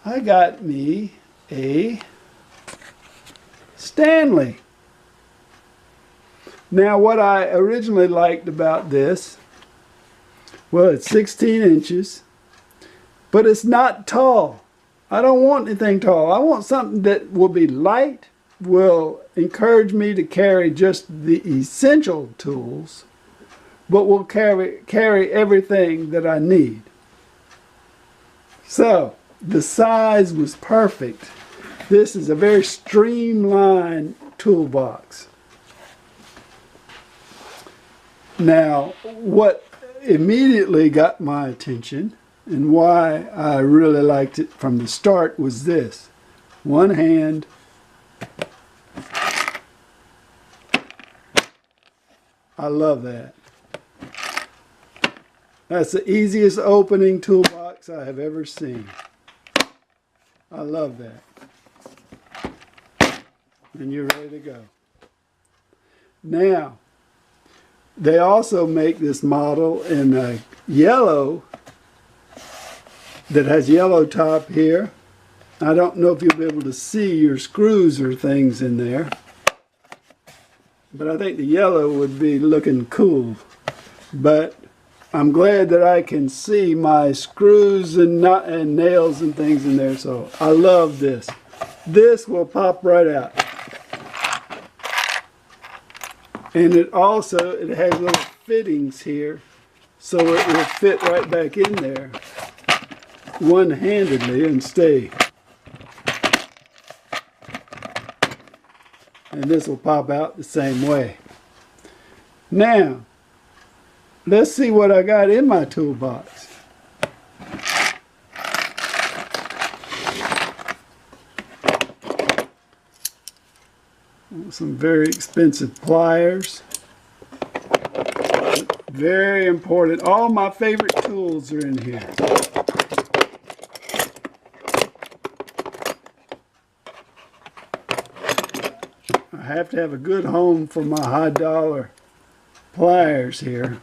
I got me a Stanley. Now what I originally liked about this, well, it's 16 inches, but it's not tall. I don't want anything tall. I want something that will be light, will encourage me to carry just the essential tools, but will carry everything that I need. So the size was perfect. This is a very streamlined toolbox. Now, what immediately got my attention and why I really liked it from the start was this. One hand, I love that. That's the easiest opening toolbox I have ever seen. I love that. And you're ready to go. Now, they also make this model in a yellow that has yellow top here. I don't know if you'll be able to see your screws or things in there, but I think the yellow would be looking cool. But I'm glad that I can see my screws and nails and things in there, so I love this. This will pop right out. And it has little fittings here, so it will fit right back in there one-handedly and stay. And this will pop out the same way. Now, let's see what I got in my toolbox. Some very expensive pliers. Very important. All my favorite tools are in here. I have to have a good home for my high dollar pliers here.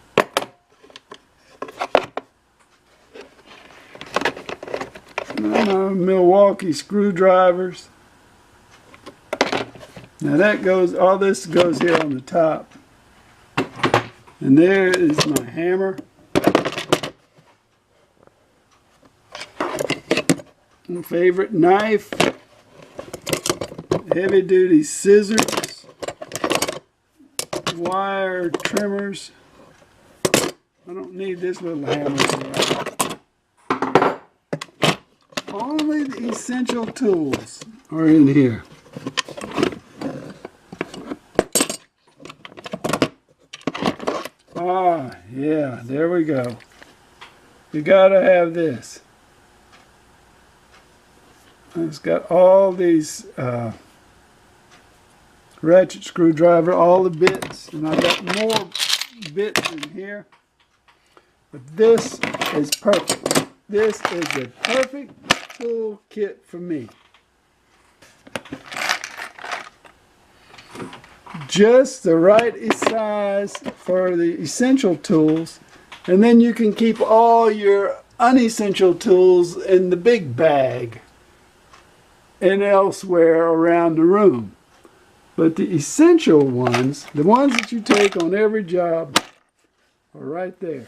Milwaukee screwdrivers. Now that goes, all this goes here on the top. And there is my hammer. My favorite knife. Heavy duty scissors. Wire trimmers. I don't need this little hammer here. Only the essential tools are in here. Ah, yeah, there we go. You gotta have this. It's got all these ratchet screwdriver, all the bits, and I got more bits in here. But this is perfect. This is the perfect tool kit for me. Just the right size for the essential tools, and then you can keep all your unessential tools in the big bag and elsewhere around the room. But the essential ones, the ones that you take on every job, are right there.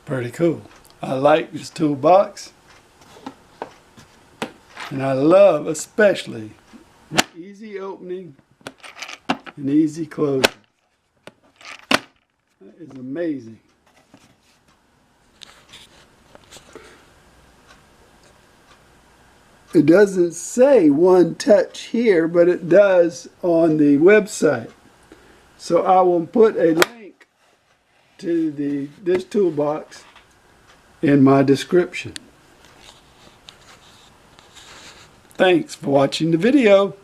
Pretty cool. I like this toolbox, and I love especially the easy opening and easy closing. That is amazing. It doesn't say one touch here, but it does on the website. So I will put a link to this toolbox in my description. Thanks for watching the video.